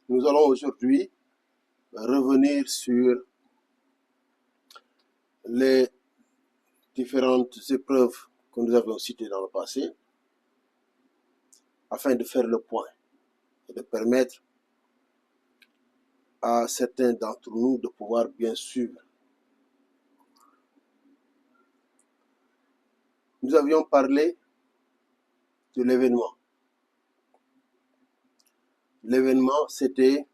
Nous allons aujourd'hui revenir sur les différentes épreuves que nous avons citées dans le passé afin de faire le point et de permettre à certains d'entre nous de pouvoir bien suivre. Nous avions parlé de l'événement. L'événement, c'était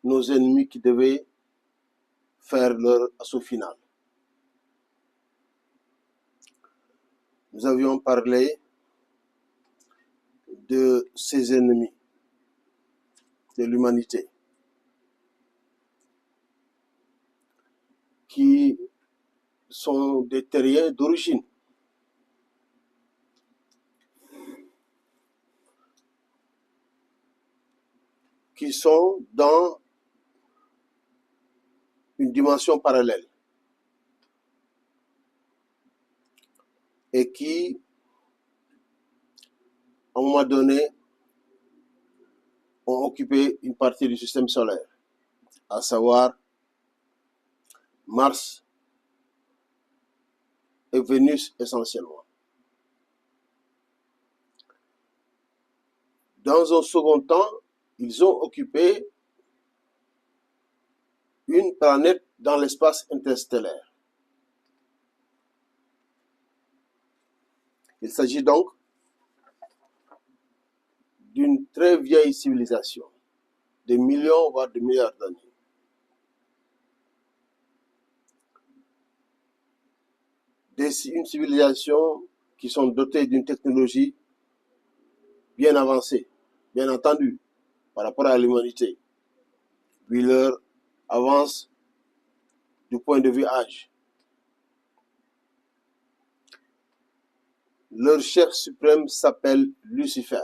nos ennemis qui devaient faire leur assaut final. Nous avions parlé de ces ennemis de l'humanité qui sont des terriens d'origine. Qui sont dans une dimension parallèle et qui, à un moment donné, ont occupé une partie du système solaire, à savoir Mars et Vénus essentiellement. Dans un second temps, ils ont occupé une planète dans l'espace interstellaire. Il s'agit donc d'une très vieille civilisation, de millions voire de milliards d'années. Une civilisation qui sont dotées d'une technologie bien avancée, bien entendu, par rapport à l'humanité, puis leur avance du point de vue âge. Leur chef suprême s'appelle Lucifer.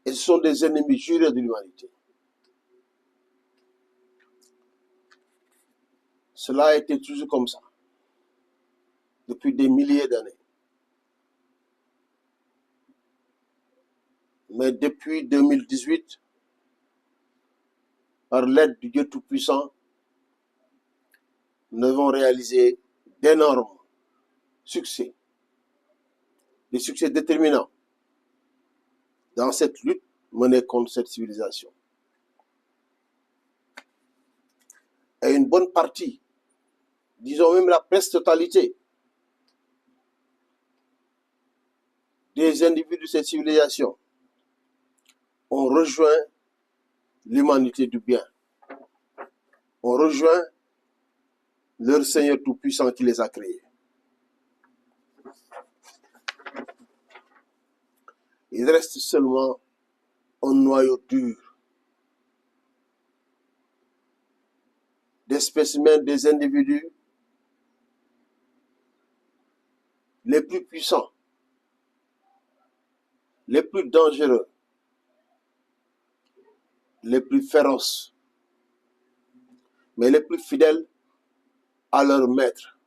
Et ce sont des ennemis jurés de l'humanité. Cela a été toujours comme ça, depuis des milliers d'années. Mais depuis 2018, par l'aide du Dieu Tout-Puissant, nous avons réalisé d'énormes succès, des succès déterminants dans cette lutte menée contre cette civilisation. Et une bonne partie, disons même la presque totalité, des individus de cette civilisation ont rejoint l'humanité du bien, ont rejoint leur Seigneur Tout-Puissant qui les a créés. Il reste seulement un noyau dur, des spécimens, des individus les plus puissants, les plus dangereux, les plus féroces, mais les plus fidèles à leur maître.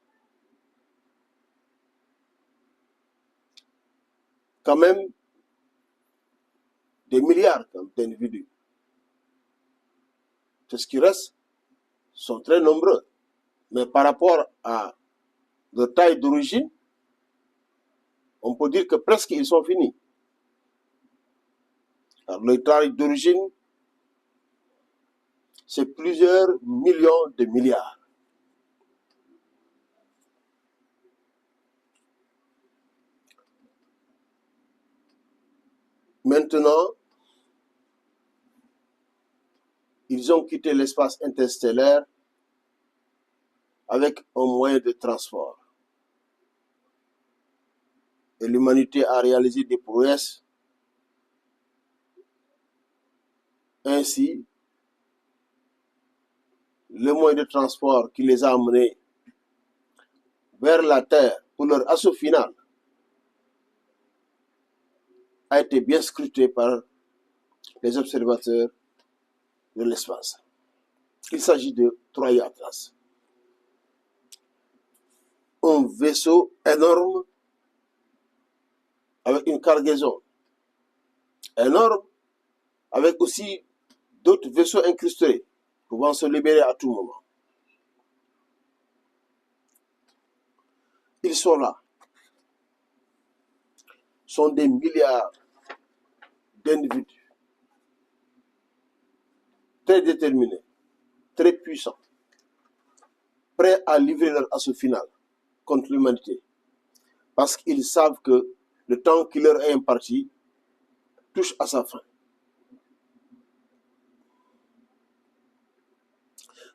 Quand même, des milliards d'individus. Tout ce qui reste sont très nombreux, mais par rapport à leur taille d'origine, on peut dire que presque ils sont finis. Alors, leur taille d'origine, c'est plusieurs millions de milliards. Maintenant, ils ont quitté l'espace interstellaire avec un moyen de transport. Et l'humanité a réalisé des prouesses. Ainsi, le moyen de transport qui les a amenés vers la Terre pour leur assaut final a été bien scruté par les observateurs de l'espace. Il s'agit de Troya Atlas. Un vaisseau énorme avec une cargaison énorme, avec aussi d'autres vaisseaux incrustés pouvant se libérer à tout moment. Ils sont là. Sont des milliards d'individus très déterminés, très puissants, prêts à livrer leur assaut final contre l'humanité. Parce qu'ils savent que le temps qui leur est imparti touche à sa fin.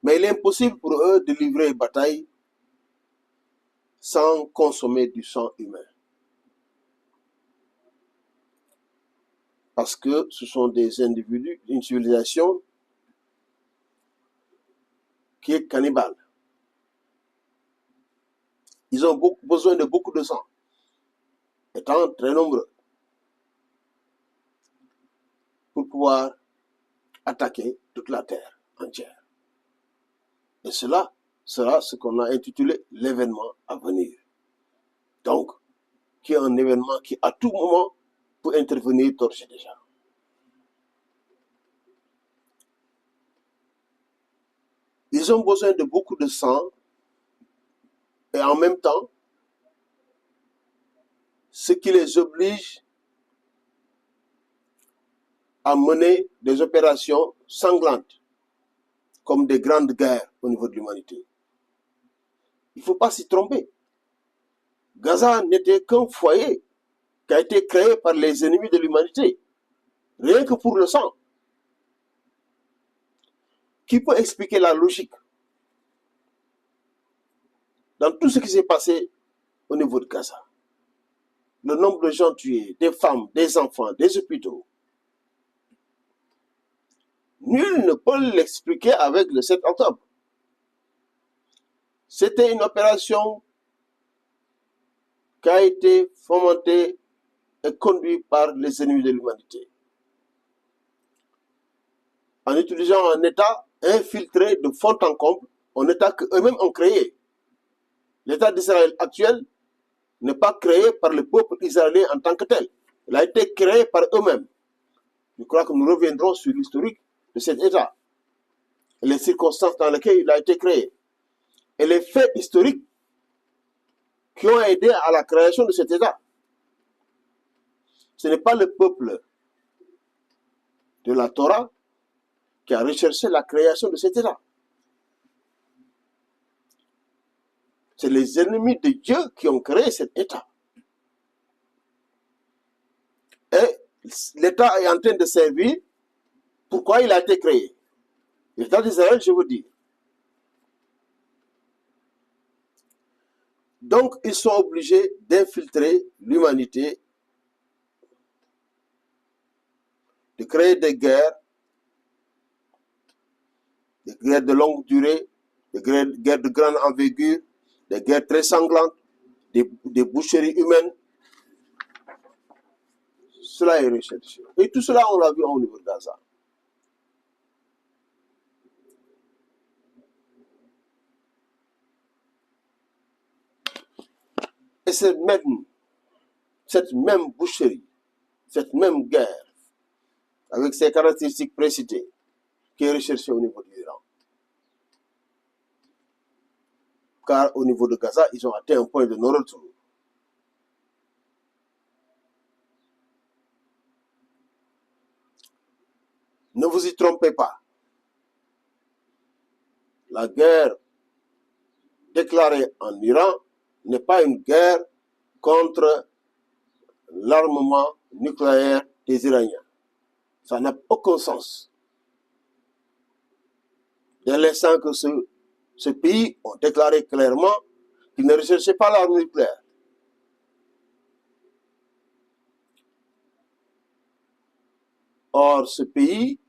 Mais il est impossible pour eux de livrer une bataille sans consommer du sang humain. Parce que ce sont des individus, une civilisation qui est cannibale. Ils ont besoin de beaucoup de sang, étant très nombreux, pour pouvoir attaquer toute la terre entière. Et cela sera ce qu'on a intitulé l'événement à venir. Donc, qui est un événement qui à tout moment peut intervenir d'ores et déjà. Ils ont besoin de beaucoup de sang et en même temps, ce qui les oblige à mener des opérations sanglantes, comme des grandes guerres au niveau de l'humanité. Il ne faut pas s'y tromper. Gaza n'était qu'un foyer qui a été créé par les ennemis de l'humanité, rien que pour le sang. Qui peut expliquer la logique dans tout ce qui s'est passé au niveau de Gaza? Le nombre de gens tués, des femmes, des enfants, des hôpitaux. Nul ne peut l'expliquer avec le 7 octobre. C'était une opération qui a été fomentée et conduite par les ennemis de l'humanité, en utilisant un État infiltré de fond en comble, un État qu'eux-mêmes ont créé. L'État d'Israël actuel n'est pas créé par le peuple israélien en tant que tel. Il a été créé par eux-mêmes. Je crois que nous reviendrons sur l'historique de cet État et les circonstances dans lesquelles il a été créé et les faits historiques qui ont aidé à la création de cet État. Ce n'est pas le peuple de la Torah qui a recherché la création de cet État. C'est les ennemis de Dieu qui ont créé cet État. Et l'État est en train de servir pourquoi il a été créé. L'État d'Israël, je veux dire. Donc, ils sont obligés d'infiltrer l'humanité, de créer des guerres de longue durée, des guerres de grande envergure, des guerres très sanglantes, des boucheries humaines. Cela est recherché. Et tout cela, on l'a vu au niveau de Gaza. Et cette même boucherie, cette même guerre, avec ses caractéristiques précitées, qui est recherchée au niveau de l'Iran. Car au niveau de Gaza, ils ont atteint un point de non-retour. Ne vous y trompez pas. La guerre déclarée en Iran n'est pas une guerre contre l'armement nucléaire des Iraniens. Ça n'a aucun sens. Dès l'instant que ce pays ont déclaré clairement qu'ils ne recherchaient pas l'arme nucléaire. Or, ce pays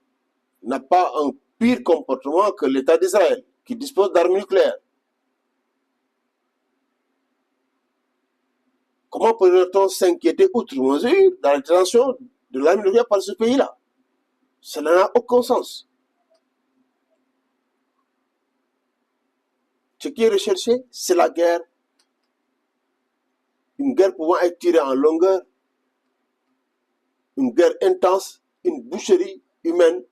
n'a pas un pire comportement que l'État d'Israël, qui dispose d'armes nucléaires. Comment pourrait-on s'inquiéter outre mesure dans la détention de l'arme nucléaire par ce pays-là? Cela n'a aucun sens. Ce qui est recherché, c'est la guerre. Une guerre pouvant être tirée en longueur une guerre intense, une boucherie humaine,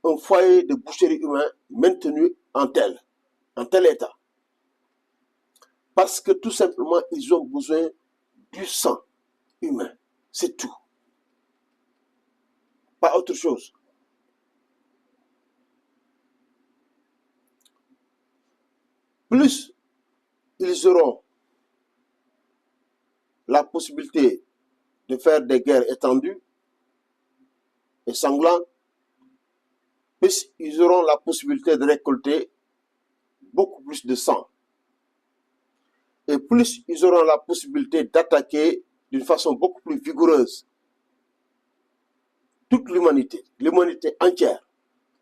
un foyer de boucherie humaine maintenu en tel état. Parce que tout simplement, ils ont besoin du sang humain. C'est tout. Pas autre chose. Plus ils auront la possibilité de faire des guerres étendues et sanglantes, plus ils auront la possibilité de récolter beaucoup plus de sang. Et plus ils auront la possibilité d'attaquer d'une façon beaucoup plus vigoureuse toute l'humanité entière.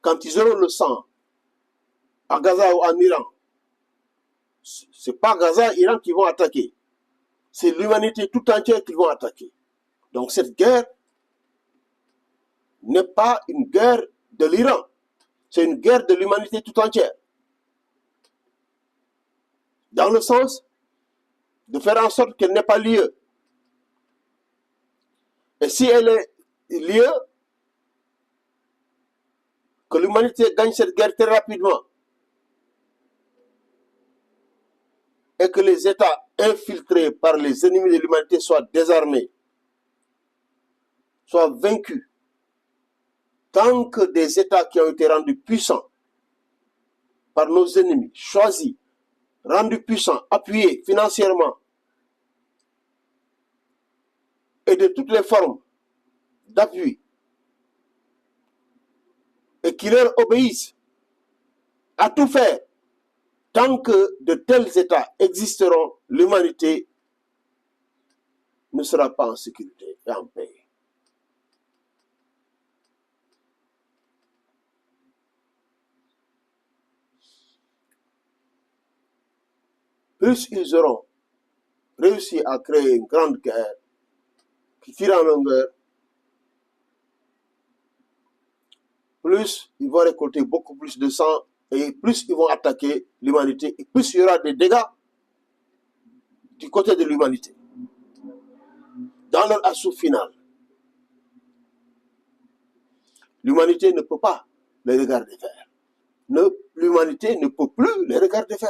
Quand ils auront le sang à Gaza ou en Iran, c'est pas Gaza et Iran qui vont attaquer. C'est l'humanité tout entière qu'ils vont attaquer. Donc cette guerre n'est pas une guerre de l'Iran. C'est une guerre de l'humanité tout entière. Dans le sens de faire en sorte qu'elle n'ait pas lieu. Et si elle est lieu, que l'humanité gagne cette guerre très rapidement et que les États infiltrés par les ennemis de l'humanité soient désarmés, soient vaincus. Tant que des États qui ont été rendus puissants par nos ennemis, choisis, rendus puissants, appuyés financièrement et de toutes les formes d'appui, et qui leur obéissent à tout faire, tant que de tels États existeront, l'humanité ne sera pas en sécurité et en paix. Plus ils auront réussi à créer une grande guerre qui tire en longueur, plus ils vont récolter beaucoup plus de sang et plus ils vont attaquer l'humanité et plus il y aura des dégâts du côté de l'humanité. Dans leur assaut final, l'humanité ne peut pas les regarder faire. L'humanité ne peut plus les regarder faire.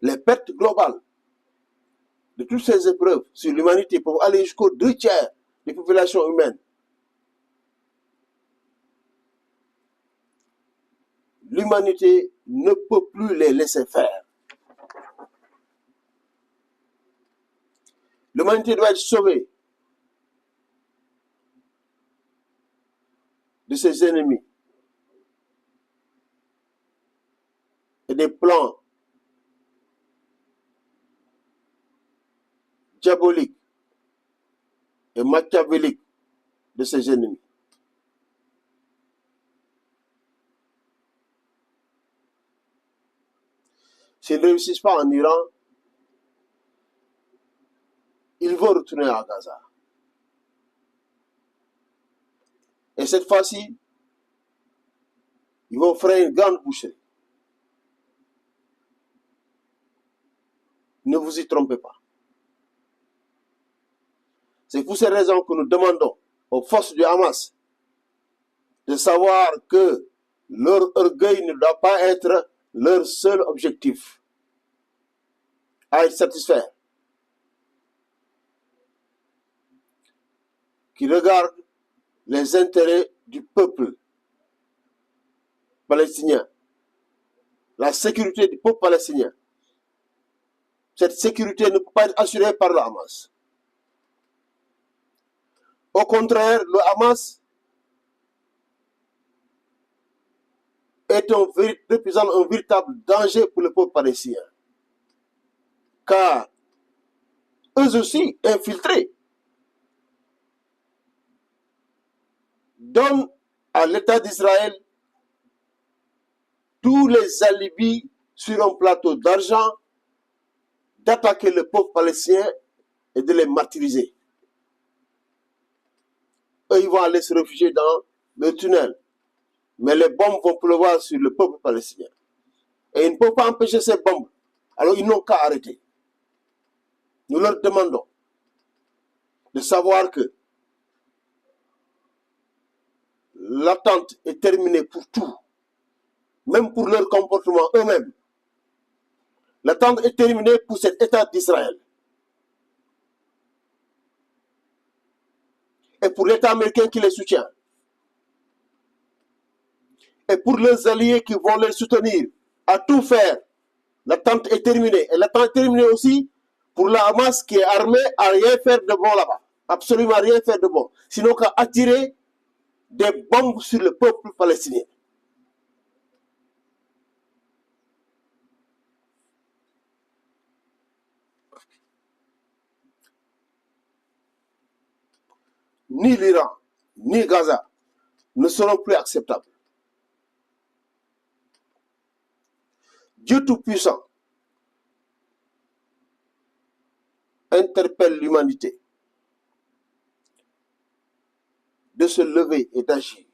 Les pertes globales de toutes ces épreuves sur l'humanité peuvent aller jusqu'aux 2/3 des populations humaines. L'humanité ne peut plus les laisser faire. L'humanité doit être sauvée de ses ennemis et des plans diaboliques et machiavéliques de ses ennemis. S'ils ne réussissent pas en Iran, ils vont retourner à Gaza. Et cette fois-ci, ils vont faire une grande boucherie. Ne vous y trompez pas. C'est pour ces raisons que nous demandons aux forces du Hamas de savoir que leur orgueil ne doit pas être leur seul objectif à être satisfait. Qu'ils regardent les intérêts du peuple palestinien, la sécurité du peuple palestinien. Cette sécurité ne peut pas être assurée par le Hamas. Au contraire, le Hamas représente un véritable danger pour le peuple palestinien. Car eux aussi, infiltrés, donnent à l'État d'Israël tous les alibis sur un plateau d'argent d'attaquer le peuple palestinien et de les martyriser. Eux, ils vont aller se réfugier dans le tunnel. Mais les bombes vont pleuvoir sur le peuple palestinien. Et ils ne peuvent pas empêcher ces bombes Alors ils n'ont qu'à arrêter. Nous leur demandons de savoir que l'attente est terminée pour tout, même pour leur comportement eux-mêmes. L'attente est terminée pour cet État d'Israël. Et pour l'État américain qui les soutient. Et pour leurs alliés qui vont les soutenir, à tout faire. L'attente est terminée. Et l'attente est terminée aussi pour la Hamas qui est armée à rien faire de bon là-bas. Absolument rien faire de bon. Sinon qu'à attirer des bombes sur le peuple palestinien. Ni l'Iran, ni Gaza ne seront plus acceptables. Dieu Tout-Puissant interpelle l'humanité de se lever et d'agir.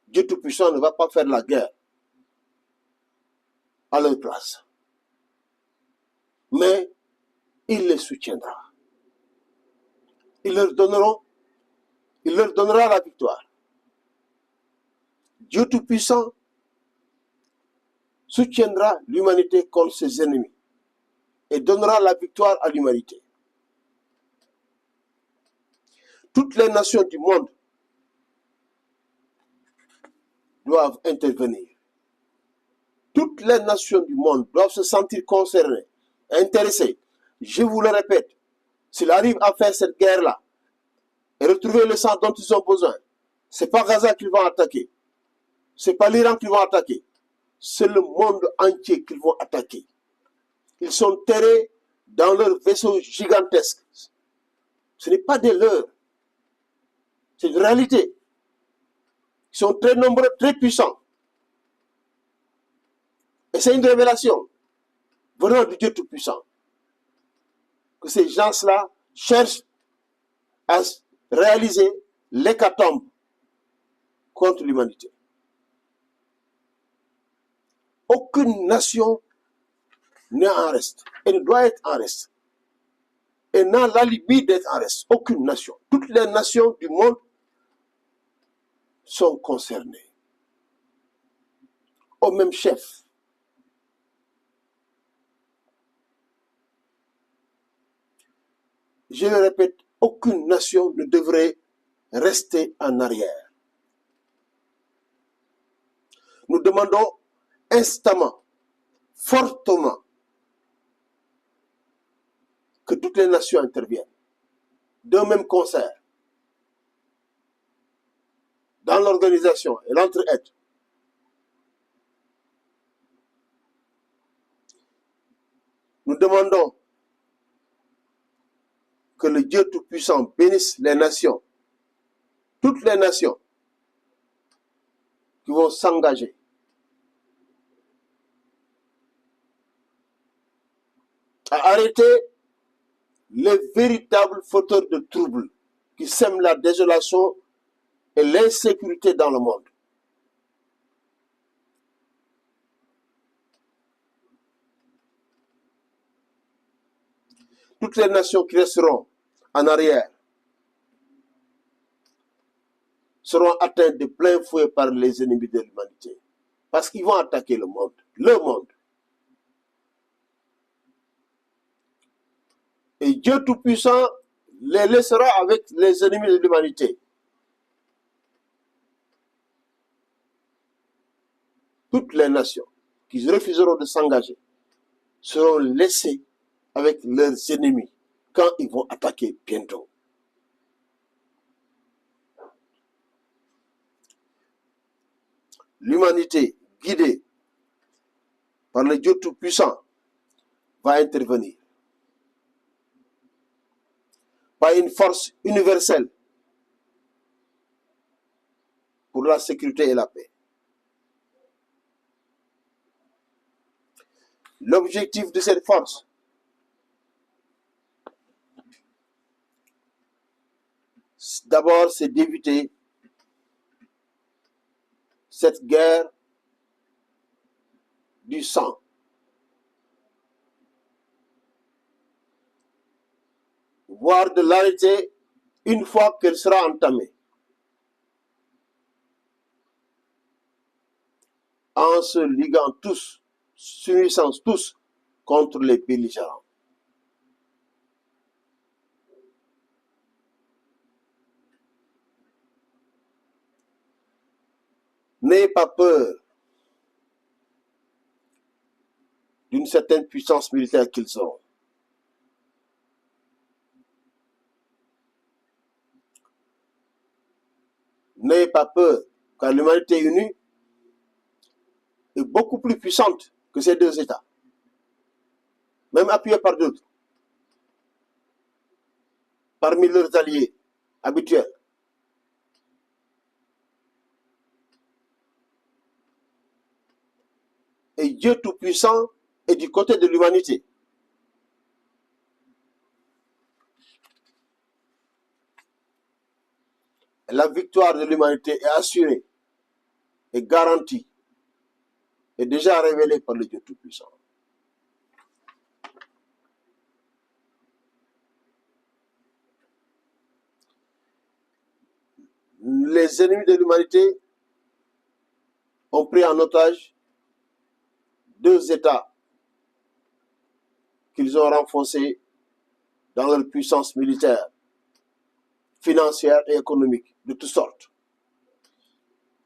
Dieu Tout-Puissant ne va pas faire la guerre à leur place. Mais il les soutiendra. Il leur donnera la victoire. Dieu Tout-Puissant soutiendra l'humanité contre ses ennemis et donnera la victoire à l'humanité. Toutes les nations du monde doivent intervenir. Toutes les nations du monde doivent se sentir concernées, intéressées. Je vous le répète, s'ils arrivent à faire cette guerre-là et retrouver le sang dont ils ont besoin, ce n'est pas Gaza qu'ils vont attaquer, ce n'est pas l'Iran qu'ils vont attaquer, c'est le monde entier qu'ils vont attaquer. Ils sont terrés dans leurs vaisseaux gigantesques. Ce n'est pas des leurs, c'est une réalité. Ils sont très nombreux, très puissants. Et c'est une révélation venant du Dieu Tout-Puissant que ces gens-là cherchent à réaliser l'hécatombe contre l'humanité. Aucune nation n'est en reste et ne doit être en reste et n'a l'alibi d'être en reste. Aucune nation. Toutes les nations du monde sont concernées au même chef. Je le répète, aucune nation ne devrait rester en arrière. Nous demandons instamment, fortement, que toutes les nations interviennent d'un même concert dans l'organisation et l'entraide. Nous demandons que le Dieu Tout-Puissant bénisse les nations, toutes les nations qui vont s'engager à arrêter les véritables fauteurs de troubles qui sèment la désolation et l'insécurité dans le monde. Toutes les nations qui resteront en arrière seront atteintes de plein fouet par les ennemis de l'humanité. Parce qu'ils vont attaquer le monde. Et Dieu Tout-Puissant les laissera avec les ennemis de l'humanité. Toutes les nations qui refuseront de s'engager seront laissées avec leurs ennemis quand ils vont attaquer bientôt. L'humanité, guidée par le Dieu Tout-Puissant, va intervenir par une force universelle pour la sécurité et la paix. L'objectif de cette force, d'abord, c'est d'éviter cette guerre du sang. Voire de l'arrêter une fois qu'elle sera entamée, en se liguant tous, s'unissant tous contre les belligérants. N'ayez pas peur d'une certaine puissance militaire qu'ils ont. N'ayez pas peur, car l'humanité unie est beaucoup plus puissante que ces deux États, même appuyés par d'autres, parmi leurs alliés habituels. Et Dieu Tout-Puissant est du côté de l'humanité. La victoire de l'humanité est assurée, est garantie, est déjà révélée par le Dieu Tout-Puissant. Les ennemis de l'humanité ont pris en otage deux États qu'ils ont renforcés dans leur puissance militaire, financière et économique, de toutes sortes,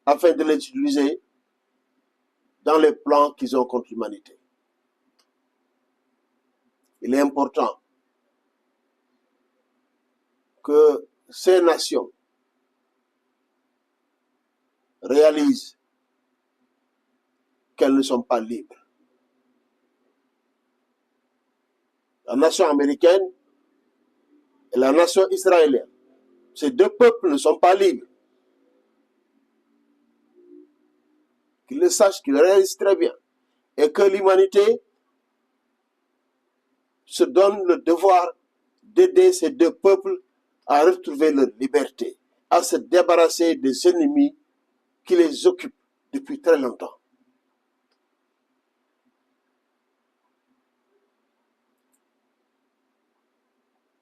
afin de les utiliser dans les plans qu'ils ont contre l'humanité. Il est important que ces nations réalisent qu'elles ne sont pas libres. La nation américaine et la nation israélienne, ces deux peuples ne sont pas libres. Qu'ils le sachent, qu'ils le réalisent très bien. Et que l'humanité se donne le devoir d'aider ces deux peuples à retrouver leur liberté, à se débarrasser des ennemis qui les occupent depuis très longtemps.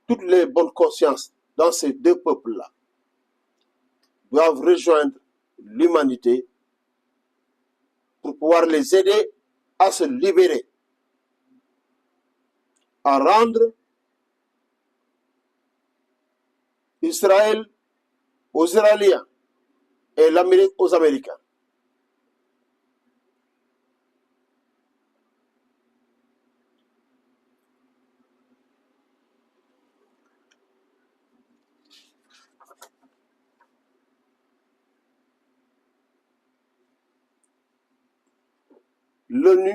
Toutes les bonnes consciences dans ces deux peuples-là doivent rejoindre l'humanité pour pouvoir les aider à se libérer, à rendre Israël aux Israéliens et l'Amérique aux Américains. L'ONU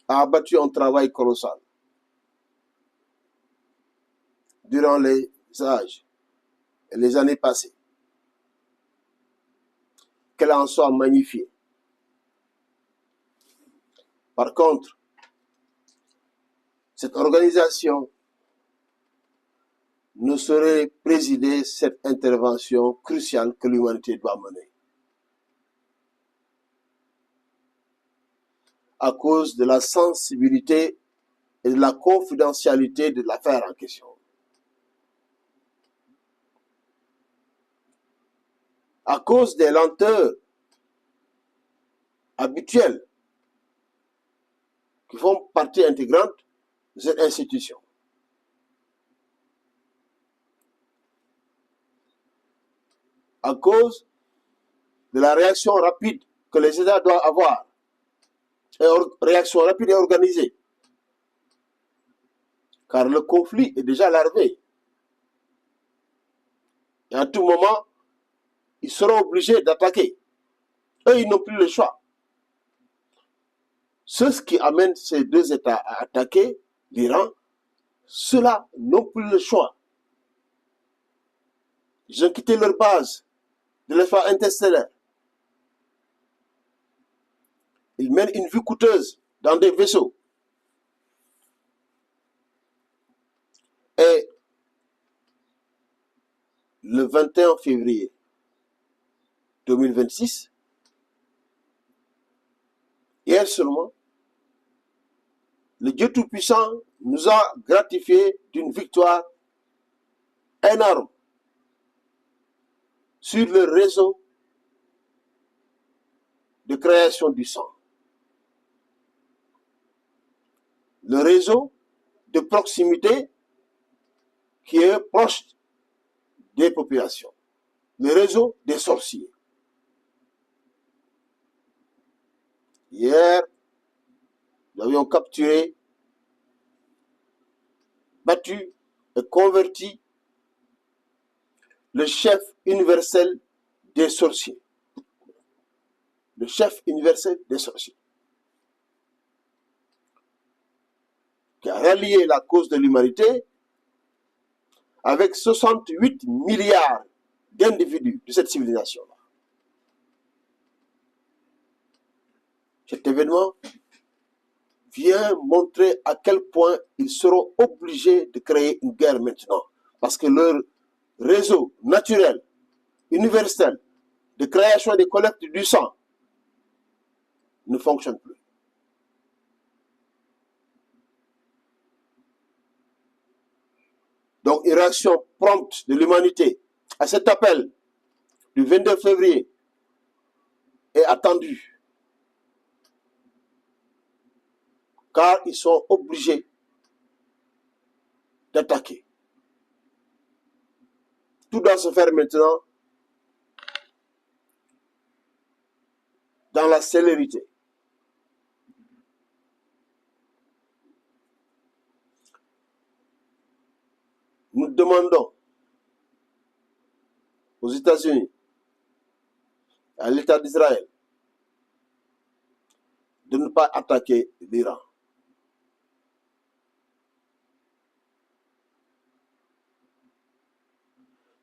a abattu un travail colossal durant les âges et les années passées. Qu'elle en soit magnifiée. Par contre, cette organisation ne saurait présider cette intervention cruciale que l'humanité doit mener, à cause de la sensibilité et de la confidentialité de l'affaire en question. À cause des lenteurs habituelles qui font partie intégrante de cette institution. À cause de la réaction rapide que les États doivent avoir, et réaction rapide et organisée, car le conflit est déjà larvé. Et à tout moment, ils seront obligés d'attaquer. Eux, ils n'ont plus le choix. Ce qui amène ces deux États à attaquer l'Iran, ceux-là n'ont plus le choix. Ils ont quitté leur base de l'espace interstellaire. Ils mènent une vie coûteuse dans des vaisseaux. Et le 21 février 2026, Hier seulement, le Dieu Tout-Puissant nous a gratifié d'une victoire énorme sur le réseau de création du sang. Le réseau de proximité qui est proche des populations. Le réseau des sorciers. Hier, nous avions capturé, battu et converti le chef universel des sorciers. Le chef universel des sorciers. Qui a rallié la cause de l'humanité avec 68 milliards d'individus de cette civilisation-là. Cet événement vient montrer à quel point ils seront obligés de créer une guerre maintenant. Parce que leur réseau naturel, universel, de création et de collecte du sang ne fonctionne plus. Donc, une réaction prompte de l'humanité à cet appel du 22 février est attendue. Car ils sont obligés d'attaquer. Tout doit se faire maintenant dans la célérité. Nous demandons aux États-Unis, à l'État d'Israël, de ne pas attaquer l'Iran.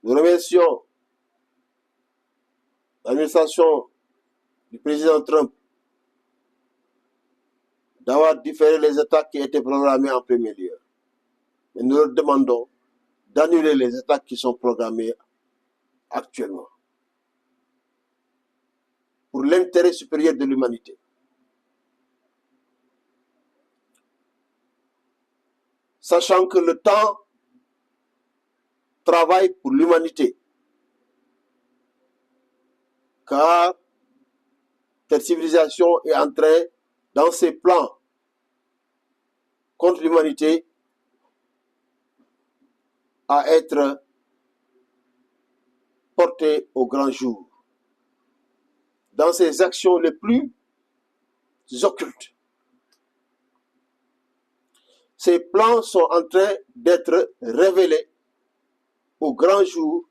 Nous remercions l'administration du président Trump d'avoir différé les attaques qui étaient programmées en premier lieu. Mais nous leur demandons d'annuler les attaques qui sont programmées actuellement pour l'intérêt supérieur de l'humanité. Sachant que le temps travaille pour l'humanité. Car cette civilisation est en train, dans ses plans contre l'humanité, à être portée au grand jour. Dans ses actions les plus occultes. Ces plans sont en train d'être révélés au grand jour,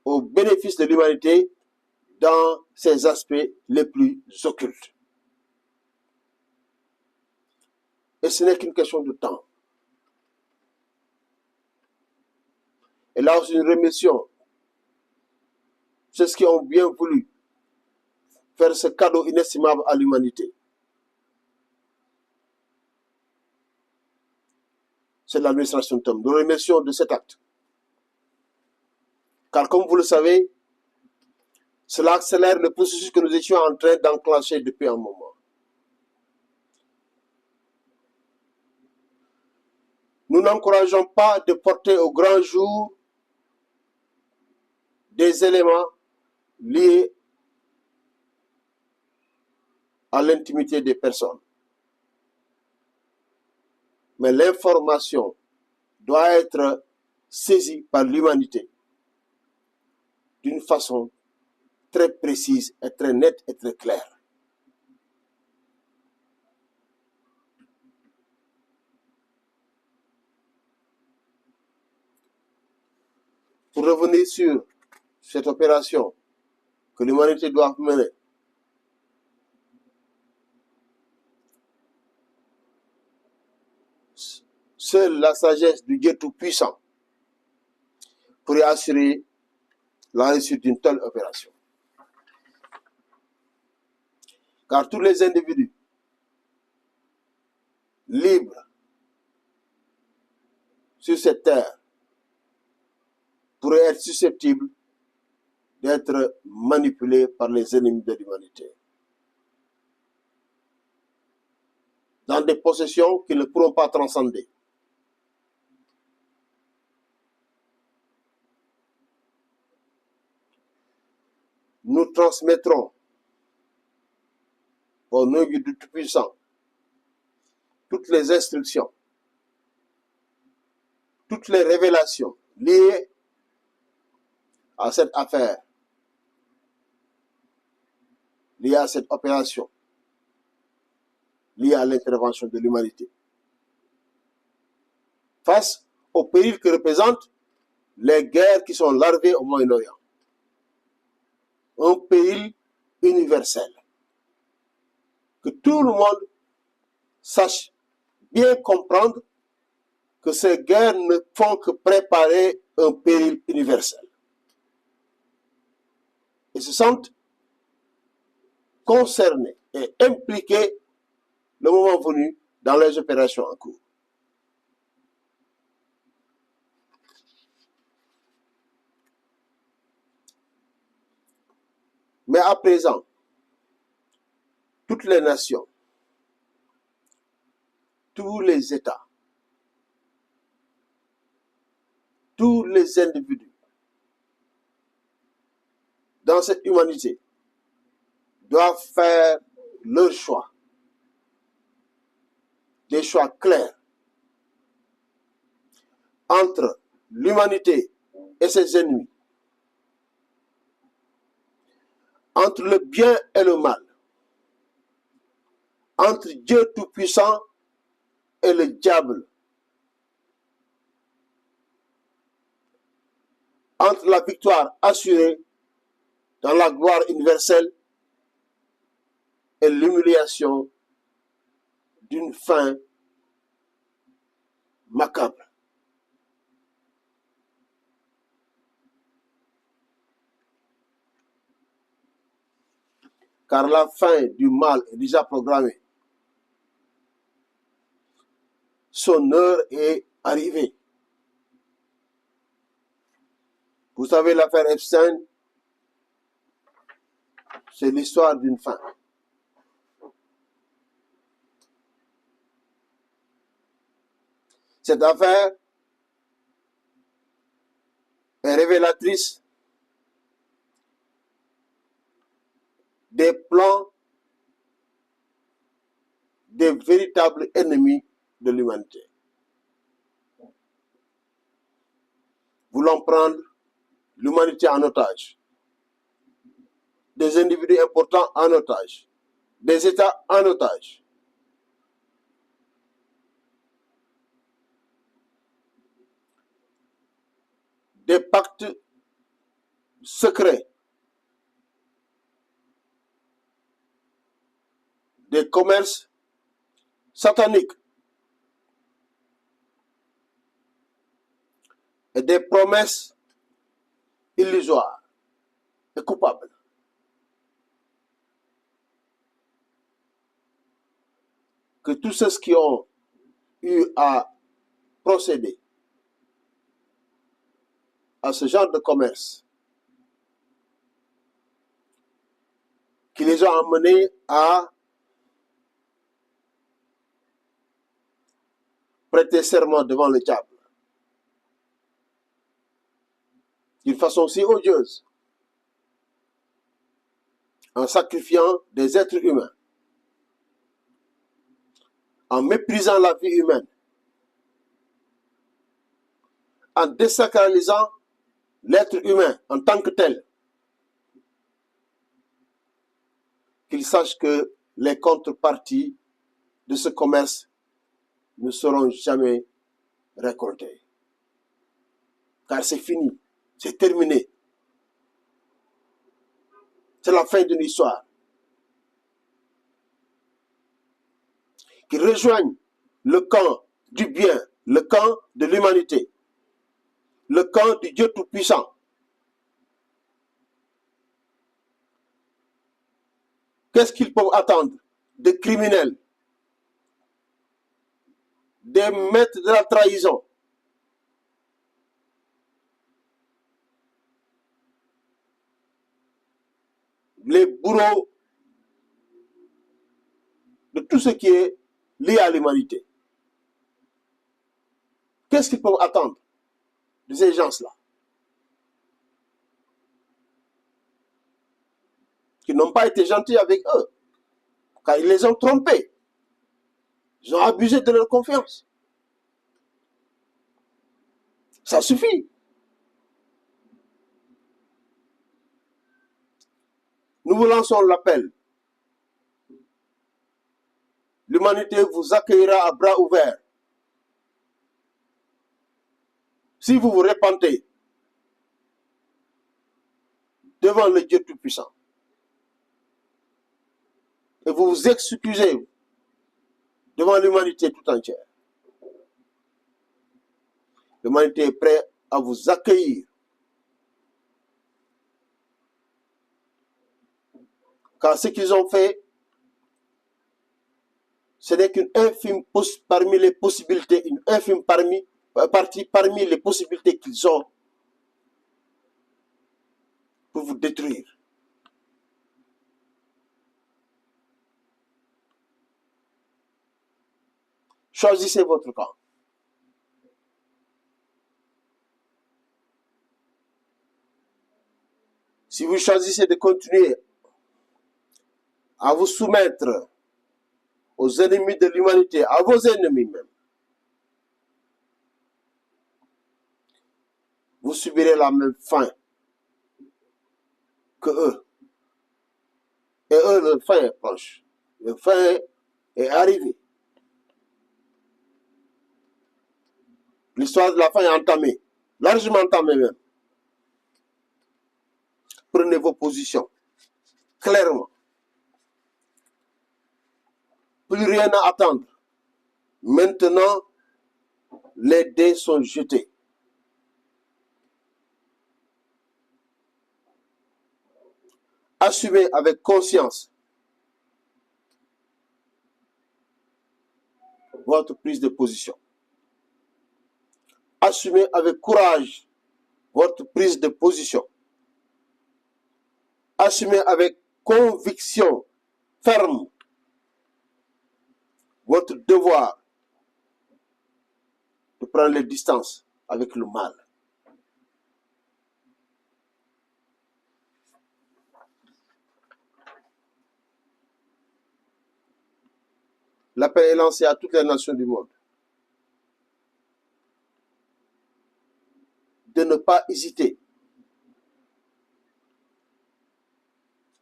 au bénéfice de l'humanité, dans ses aspects les plus occultes. Et ce n'est qu'une question de temps. Et là aussi, nous remercions ceux qui ont bien voulu faire ce cadeau inestimable à l'humanité. C'est l'administration Trump. Nous remercions de cet acte. Car comme vous le savez, cela accélère le processus que nous étions en train d'enclencher depuis un moment. Nous n'encourageons pas de porter au grand jour des éléments liés à l'intimité des personnes. Mais l'information doit être saisie par l'humanité d'une façon très précise et très nette et très claire. Pour revenir sur cette opération que l'humanité doit mener, seule la sagesse du Dieu Tout-Puissant pourrait assurer la réussite d'une telle opération. Car tous les individus libres sur cette terre pourraient être susceptibles d'être manipulés par les ennemis de l'humanité. dans des possessions qu'ils ne pourront pas transcender. Nous transmettrons au nom du Tout-Puissant toutes les instructions, toutes les révélations liées à cette affaire, liées à cette opération, liées à l'intervention de l'humanité. Face au péril que représentent les guerres qui sont larvées au Moyen-Orient. Un péril universel. Que tout le monde sache bien comprendre que ces guerres ne font que préparer un péril universel. Et se sentent concernés et impliqués le moment venu dans les opérations en cours. Mais à présent, toutes les nations, tous les États, tous les individus dans cette humanité doivent faire leur choix, des choix clairs entre l'humanité et ses ennemis, entre le bien et le mal, entre Dieu Tout-Puissant et le diable, entre la victoire assurée dans la gloire universelle et l'humiliation d'une fin macabre. Car la fin du mal est déjà programmée. Son heure est arrivée. Vous savez, l'affaire Epstein, c'est l'histoire d'une fin. Cette affaire est révélatrice des plans des véritables ennemis de l'humanité. Voulant prendre l'humanité en otage, des individus importants en otage, des États en otage. Des pactes secrets, des commerces sataniques et des promesses illusoires et coupables. Que tous ceux qui ont eu à procéder à ce genre de commerce, qui les ont amenés à prêter serment devant le diable, d'une façon si odieuse, en sacrifiant des êtres humains, en méprisant la vie humaine, en désacralisant l'être humain en tant que tel, qu'ils sachent que les contreparties de ce commerce ne seront jamais récoltées. Car c'est fini, c'est terminé. C'est la fin d'une histoire. Qu'ils rejoignent le camp du bien, le camp de l'humanité, le camp du Dieu Tout-Puissant. Qu'est-ce qu'ils peuvent attendre des criminels, des maîtres de la trahison, les bourreaux de tout ce qui est liés à l'humanité. Qu'est-ce qu'ils peuvent attendre de ces gens-là qui n'ont pas été gentils avec eux, car ils les ont trompés. Ils ont abusé de leur confiance. Ça suffit. Nous vous lançons l'appel. L'humanité vous accueillera à bras ouverts. Si vous vous repentez devant le Dieu Tout-Puissant et vous vous excusez devant l'humanité tout entière, l'humanité est prête à vous accueillir. Car ce qu'ils ont fait, ce n'est qu'une infime parmi les possibilités, une infime partie parmi les possibilités qu'ils ont pour vous détruire. Choisissez votre camp. Si vous choisissez de continuer à vous soumettre aux ennemis de l'humanité, à vos ennemis même, vous subirez la même fin que eux. Et eux, le fin est proche. Le fin est arrivé. L'histoire de la fin est entamée, largement entamée même. Prenez vos positions, clairement. Plus rien à attendre. Maintenant, les dés sont jetés. Assumez avec conscience votre prise de position. Assumez avec courage votre prise de position. Assumez avec conviction ferme votre devoir de prendre les distances avec le mal. L'appel est lancé à toutes les nations du monde de ne pas hésiter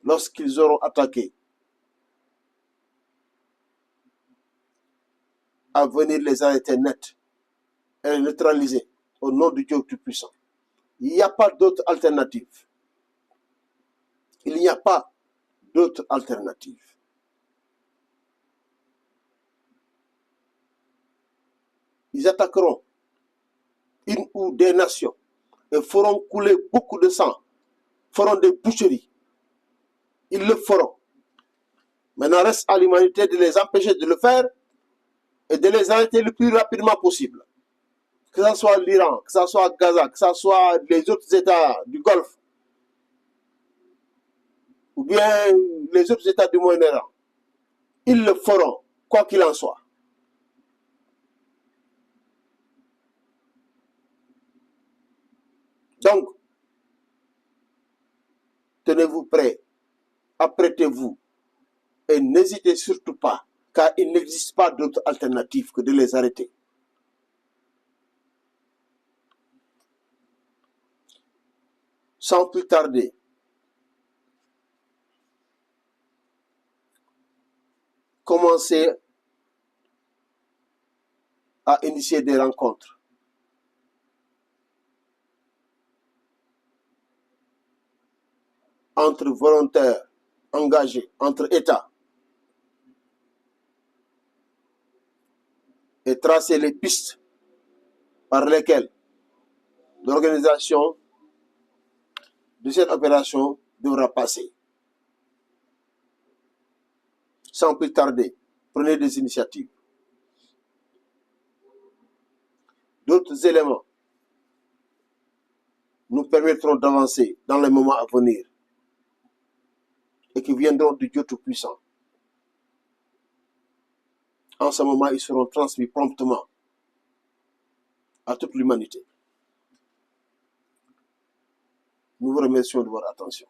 lorsqu'ils auront attaqué à venir les arrêter net et les neutraliser au nom du Dieu Tout-Puissant. Il n'y a pas d'autre alternative. Il n'y a pas d'autre alternative. Ils attaqueront une ou des nations et feront couler beaucoup de sang, feront des boucheries. Ils le feront. Maintenant, reste à l'humanité de les empêcher de le faire et de les arrêter le plus rapidement possible. Que ce soit l'Iran, que ce soit Gaza, que ce soit les autres États du Golfe, ou bien les autres États du Moyen-Orient. Ils le feront, quoi qu'il en soit. Donc, tenez-vous prêts, apprêtez-vous et n'hésitez surtout pas, car il n'existe pas d'autre alternative que de les arrêter. Sans plus tarder, commencez à initier des rencontres entre volontaires engagés, entre États, et tracer les pistes par lesquelles l'organisation de cette opération devra passer. Sans plus tarder, prenez des initiatives. D'autres éléments nous permettront d'avancer dans les moments à venir et qui viendront du Dieu Tout-Puissant. En ce moment, ils seront transmis promptement à toute l'humanité. Nous vous remercions de votre attention.